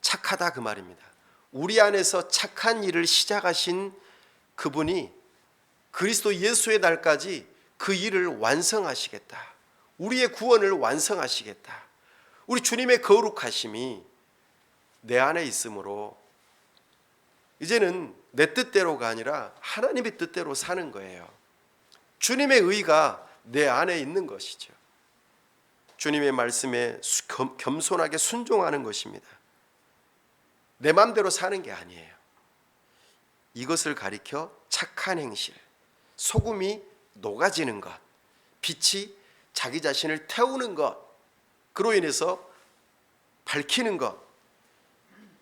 착하다 그 말입니다. 우리 안에서 착한 일을 시작하신 그분이 그리스도 예수의 날까지 그 일을 완성하시겠다. 우리의 구원을 완성하시겠다. 우리 주님의 거룩하심이 내 안에 있으므로 이제는 내 뜻대로가 아니라 하나님의 뜻대로 사는 거예요. 주님의 의가 내 안에 있는 것이죠. 주님의 말씀에 겸손하게 순종하는 것입니다. 내 마음대로 사는 게 아니에요. 이것을 가리켜 착한 행실, 소금이 녹아지는 것, 빛이 자기 자신을 태우는 것, 그로 인해서 밝히는 것,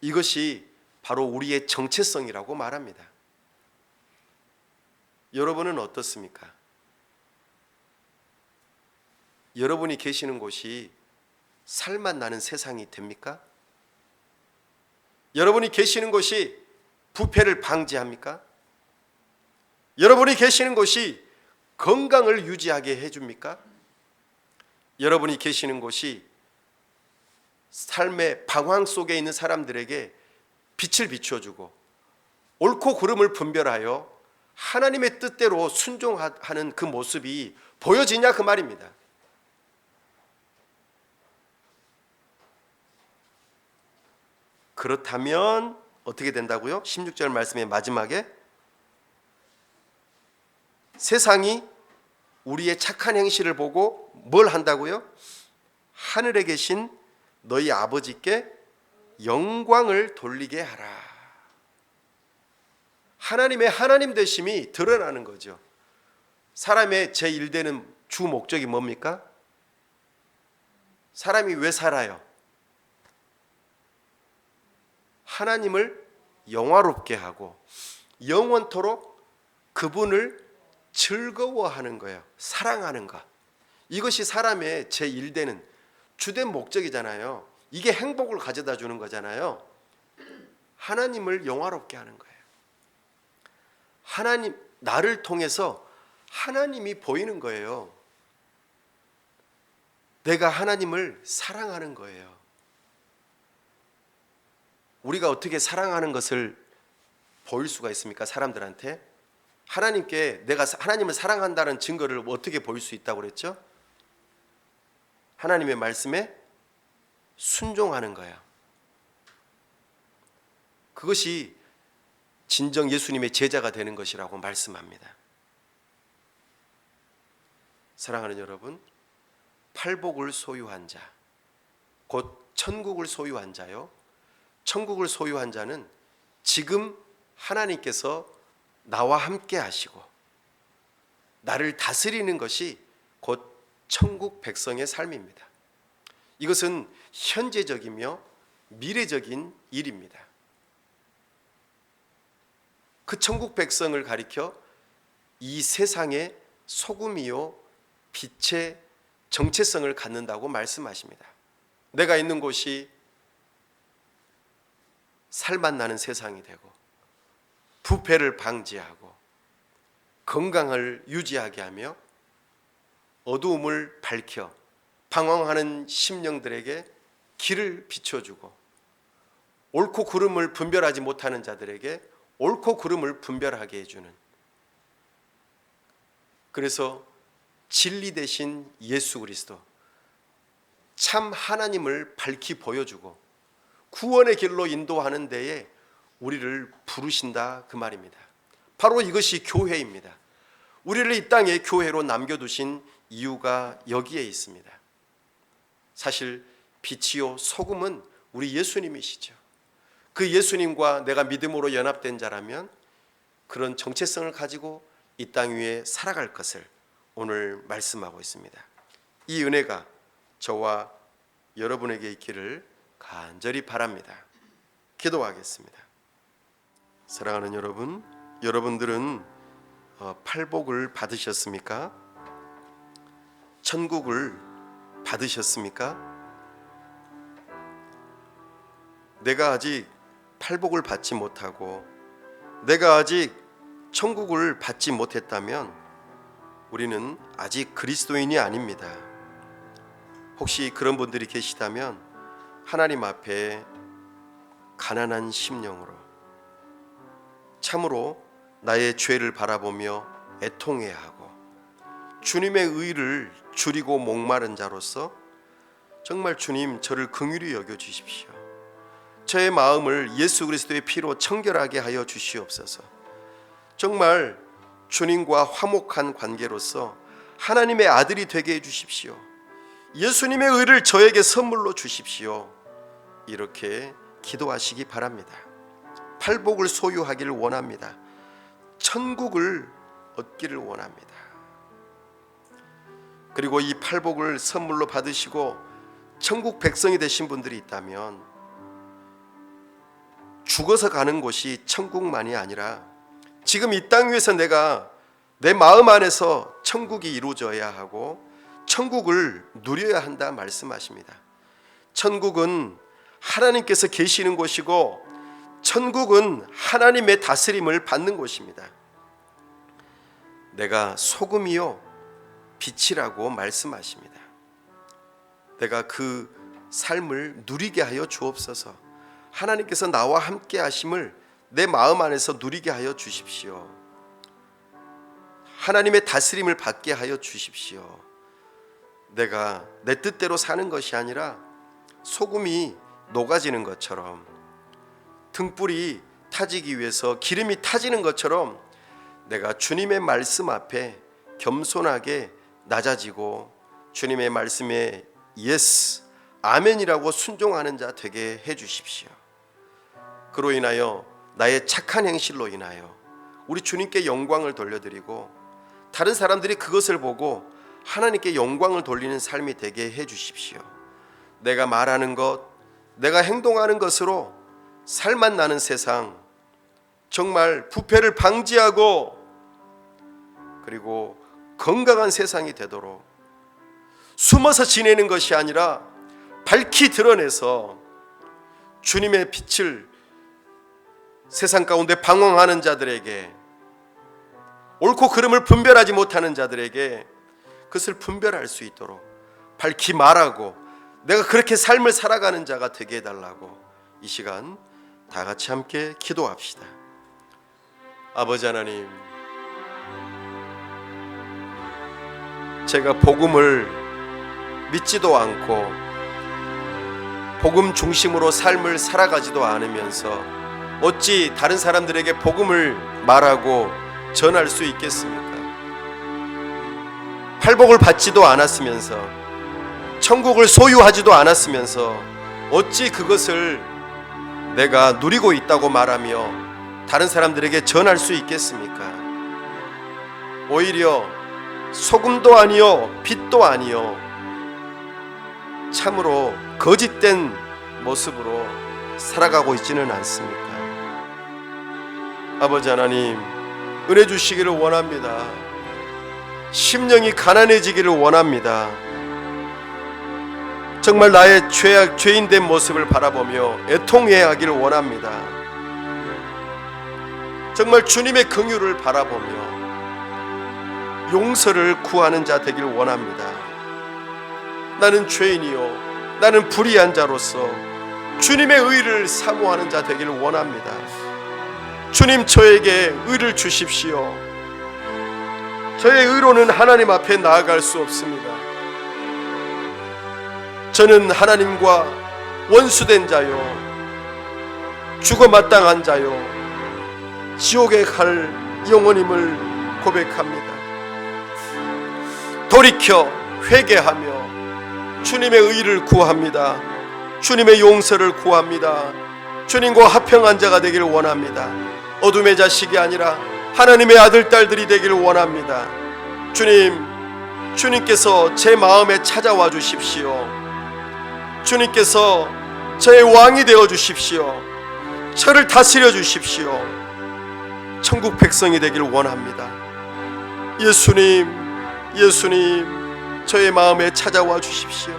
이것이 바로 우리의 정체성이라고 말합니다. 여러분은 어떻습니까? 여러분이 계시는 곳이 살맛 나는 세상이 됩니까? 여러분이 계시는 곳이 부패를 방지합니까? 여러분이 계시는 곳이 건강을 유지하게 해줍니까? 여러분이 계시는 곳이 삶의 방황 속에 있는 사람들에게 빛을 비춰주고 옳고 그름을 분별하여 하나님의 뜻대로 순종하는 그 모습이 보여지냐 그 말입니다. 그렇다면 어떻게 된다고요? 16절 말씀의 마지막에 세상이 우리의 착한 행실을 보고 뭘 한다고요? 하늘에 계신 너희 아버지께 영광을 돌리게 하라. 하나님의 하나님 되심이 드러나는 거죠. 사람의 제1되는 주 목적이 뭡니까? 사람이 왜 살아요? 하나님을 영화롭게 하고 영원토록 그분을 즐거워하는 거예요. 사랑하는 것. 이것이 사람의 제1되는 주된 목적이잖아요. 이게 행복을 가져다 주는 거잖아요. 하나님을 영화롭게 하는 거예요. 하나님, 나를 통해서 하나님이 보이는 거예요. 내가 하나님을 사랑하는 거예요. 우리가 어떻게 사랑하는 것을 보일 수가 있습니까? 사람들한테. 하나님께 내가 하나님을 사랑한다는 증거를 어떻게 보일 수 있다고 그랬죠? 하나님의 말씀에 순종하는 거예요. 그것이 진정 예수님의 제자가 되는 것이라고 말씀합니다. 사랑하는 여러분, 팔복을 소유한 자, 곧 천국을 소유한 자요. 천국을 소유한 자는 지금 하나님께서 나와 함께 하시고 나를 다스리는 것이 곧 천국 백성의 삶입니다. 이것은 현재적이며 미래적인 일입니다. 그 천국 백성을 가리켜 이 세상의 소금이요 빛의 정체성을 갖는다고 말씀하십니다. 내가 있는 곳이 살맛 나는 세상이 되고 부패를 방지하고 건강을 유지하게 하며 어두움을 밝혀 방황하는 심령들에게 길을 비춰주고 옳고 그름을 분별하지 못하는 자들에게 옳고 그름을 분별하게 해주는, 그래서 진리 대신 예수 그리스도, 참 하나님을 밝히 보여주고 구원의 길로 인도하는 데에 우리를 부르신다 그 말입니다. 바로 이것이 교회입니다. 우리를 이 땅에 교회로 남겨두신 이유가 여기에 있습니다. 사실 빛이요 소금은 우리 예수님이시죠. 그 예수님과 내가 믿음으로 연합된 자라면 그런 정체성을 가지고 이 땅 위에 살아갈 것을 오늘 말씀하고 있습니다. 이 은혜가 저와 여러분에게 있기를 간절히 바랍니다. 기도하겠습니다. 사랑하는 여러분, 여러분들은 팔복을 받으셨습니까? 천국을 받으셨습니까? 내가 아직 팔복을 받지 못하고 내가 아직 천국을 받지 못했다면 우리는 아직 그리스도인이 아닙니다. 혹시 그런 분들이 계시다면 하나님 앞에 가난한 심령으로 참으로 나의 죄를 바라보며 애통해야 하고 주님의 의를 줄이고 목마른 자로서 정말 주님 저를 긍휼히 여겨 주십시오. 저의 마음을 예수 그리스도의 피로 청결하게 하여 주시옵소서. 정말 주님과 화목한 관계로서 하나님의 아들이 되게 해 주십시오. 예수님의 의를 저에게 선물로 주십시오. 이렇게 기도하시기 바랍니다. 팔복을 소유하기를 원합니다. 천국을 얻기를 원합니다. 그리고 이 팔복을 선물로 받으시고 천국 백성이 되신 분들이 있다면 죽어서 가는 곳이 천국만이 아니라 지금 이 땅 위에서 내가 내 마음 안에서 천국이 이루어져야 하고 천국을 누려야 한다 말씀하십니다. 천국은 하나님께서 계시는 곳이고 천국은 하나님의 다스림을 받는 곳입니다. 내가 소금이요 빛이라고 말씀하십니다. 내가 그 삶을 누리게 하여 주옵소서. 하나님께서 나와 함께 하심을 내 마음 안에서 누리게 하여 주십시오. 하나님의 다스림을 받게 하여 주십시오. 내가 내 뜻대로 사는 것이 아니라 소금이 녹아지는 것처럼 등불이 타지기 위해서 기름이 타지는 것처럼 내가 주님의 말씀 앞에 겸손하게 낮아지고 주님의 말씀에 예스, 아멘이라고 순종하는 자 되게 해 주십시오. 그로 인하여 나의 착한 행실로 인하여 우리 주님께 영광을 돌려드리고 다른 사람들이 그것을 보고 하나님께 영광을 돌리는 삶이 되게 해 주십시오. 내가 말하는 것, 내가 행동하는 것으로 살맛 나는 세상, 정말 부패를 방지하고 그리고 건강한 세상이 되도록 숨어서 지내는 것이 아니라 밝히 드러내서 주님의 빛을 세상 가운데 방황하는 자들에게, 옳고 그름을 분별하지 못하는 자들에게 그것을 분별할 수 있도록 밝히 말하고 내가 그렇게 삶을 살아가는 자가 되게 해달라고 이 시간 다 같이 함께 기도합시다. 아버지 하나님, 제가 복음을 믿지도 않고 복음 중심으로 삶을 살아가지도 않으면서 어찌 다른 사람들에게 복음을 말하고 전할 수 있겠습니까? 팔복을 받지도 않았으면서 천국을 소유하지도 않았으면서 어찌 그것을 내가 누리고 있다고 말하며 다른 사람들에게 전할 수 있겠습니까? 오히려 소금도 아니요 빛도 아니요 참으로 거짓된 모습으로 살아가고 있지는 않습니까? 아버지 하나님, 은혜 주시기를 원합니다. 심령이 가난해지기를 원합니다. 정말 나의 죄인된 모습을 바라보며 애통해야 하기를 원합니다. 정말 주님의 긍휼을 바라보며 용서를 구하는 자 되길 원합니다. 나는 죄인이요 나는 불의한 자로서 주님의 의를 사모하는 자 되기를 원합니다. 주님, 저에게 의를 주십시오. 저의 의로는 하나님 앞에 나아갈 수 없습니다. 저는 하나님과 원수된 자요, 죽어 마땅한 자요, 지옥에 갈 영혼임을 고백합니다. 돌이켜 회개하며 주님의 의를 구합니다. 주님의 용서를 구합니다. 주님과 화평한 자가 되기를 원합니다. 어둠의 자식이 아니라 하나님의 아들, 딸들이 되기를 원합니다. 주님께서 제 마음에 찾아와 주십시오. 주님께서 저의 왕이 되어 주십시오. 저를 다스려 주십시오. 천국 백성이 되기를 원합니다. 예수님, 저의 마음에 찾아와 주십시오.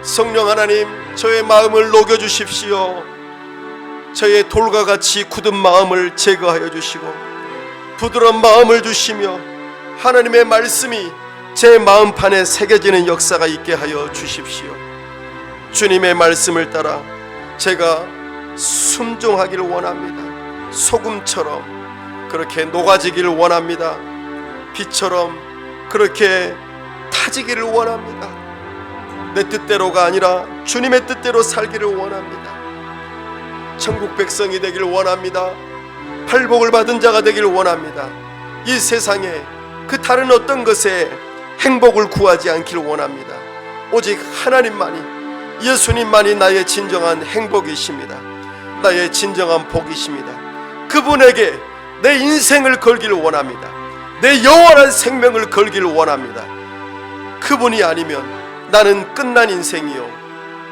성령 하나님, 저의 마음을 녹여 주십시오. 저의 돌과 같이 굳은 마음을 제거하여 주시고 부드러운 마음을 주시며 하나님의 말씀이 제 마음판에 새겨지는 역사가 있게 하여 주십시오. 주님의 말씀을 따라 제가 순종하기를 원합니다. 소금처럼 그렇게 녹아지기를 원합니다. 빛처럼 그렇게 타지기를 원합니다. 내 뜻대로가 아니라 주님의 뜻대로 살기를 원합니다. 천국 백성이 되기를 원합니다. 팔복을 받은 자가 되기를 원합니다. 이 세상에 그 다른 어떤 것에 행복을 구하지 않기를 원합니다. 오직 하나님만이, 예수님만이 나의 진정한 행복이십니다. 나의 진정한 복이십니다. 그분에게 내 인생을 걸기를 원합니다. 내 영원한 생명을 걸기를 원합니다. 그분이 아니면 나는 끝난 인생이요,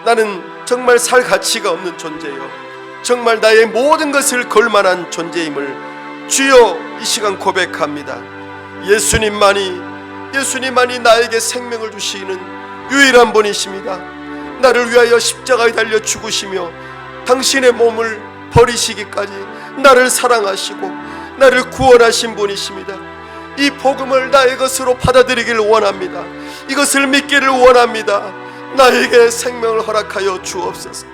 나는 정말 살 가치가 없는 존재요, 정말 나의 모든 것을 걸 만한 존재임을 주여 이 시간 고백합니다. 예수님만이 나에게 생명을 주시는 유일한 분이십니다. 나를 위하여 십자가에 달려 죽으시며 당신의 몸을 버리시기까지 나를 사랑하시고 나를 구원하신 분이십니다. 이 복음을 나의 것으로 받아들이기를 원합니다. 이것을 믿기를 원합니다. 나에게 생명을 허락하여 주옵소서.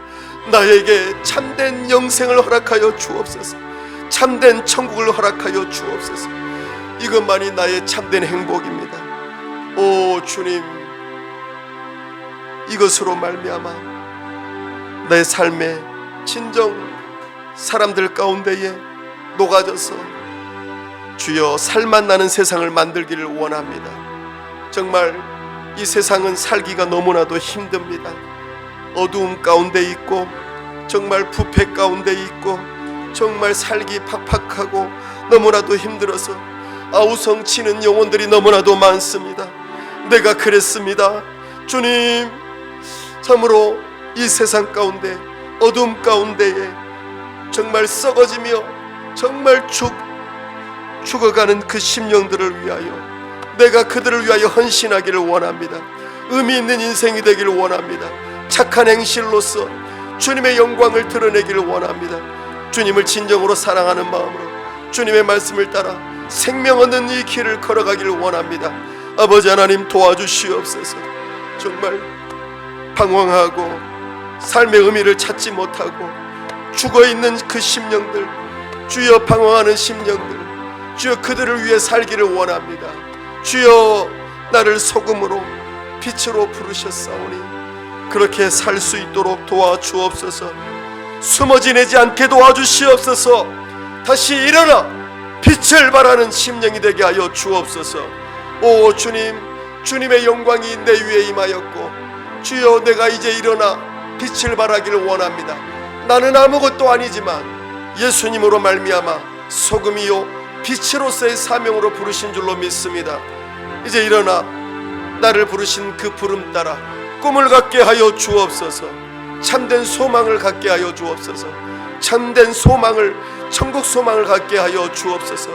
나에게 참된 영생을 허락하여 주옵소서. 참된 천국을 허락하여 주옵소서. 이것만이 나의 참된 행복입니다. 오 주님, 이것으로 말미암아 내 삶에 진정 사람들 가운데에 녹아져서 주여 살맛 나는 세상을 만들기를 원합니다. 정말 이 세상은 살기가 너무나도 힘듭니다. 어두움 가운데 있고 정말 부패 가운데 있고 정말 살기 팍팍하고 너무나도 힘들어서 아우성치는 영혼들이 너무나도 많습니다. 내가 그랬습니다. 주님, 참으로 이 세상 가운데 어둠 가운데에 정말 썩어지며 정말 죽어가는 그 심령들을 위하여 내가 그들을 위하여 헌신하기를 원합니다. 의미 있는 인생이 되기를 원합니다. 착한 행실로서 주님의 영광을 드러내기를 원합니다. 주님을 진정으로 사랑하는 마음으로 주님의 말씀을 따라 생명 얻는 이 길을 걸어가기를 원합니다. 아버지 하나님, 도와주시옵소서. 정말 방황하고 삶의 의미를 찾지 못하고 죽어있는 그 심령들, 주여, 방황하는 심령들, 주여, 그들을 위해 살기를 원합니다. 주여, 나를 소금으로 빛으로 부르셨사오니 그렇게 살 수 있도록 도와주옵소서. 숨어 지내지 않게 도와주시옵소서. 다시 일어나 빛을 발하는 심령이 되게 하여 주옵소서. 오 주님, 주님의 영광이 내 위에 임하였고 주여, 내가 이제 일어나 빛을 발하기를 원합니다. 나는 아무것도 아니지만 예수님으로 말미암아 소금이요 빛으로서의 사명으로 부르신 줄로 믿습니다. 이제 일어나 나를 부르신 그 부름 따라 꿈을 갖게 하여 주옵소서. 참된 소망을 갖게 하여 주옵소서. 참된 소망을, 천국 소망을 갖게 하여 주옵소서.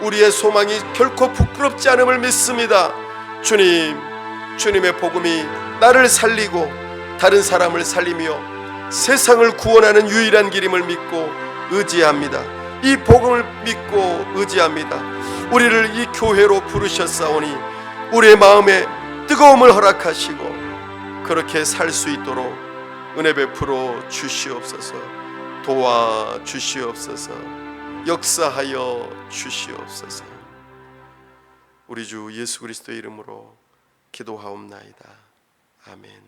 우리의 소망이 결코 부끄럽지 않음을 믿습니다. 주님, 주님의 복음이 나를 살리고 다른 사람을 살리며 세상을 구원하는 유일한 길임을 믿고 의지합니다. 이 복음을 믿고 의지합니다. 우리를 이 교회로 부르셨사오니 우리의 마음에 뜨거움을 허락하시고 그렇게 살 수 있도록 은혜 베풀어 주시옵소서. 도와주시옵소서. 역사하여 주시옵소서. 우리 주 예수 그리스도의 이름으로 기도하옵나이다. 아멘.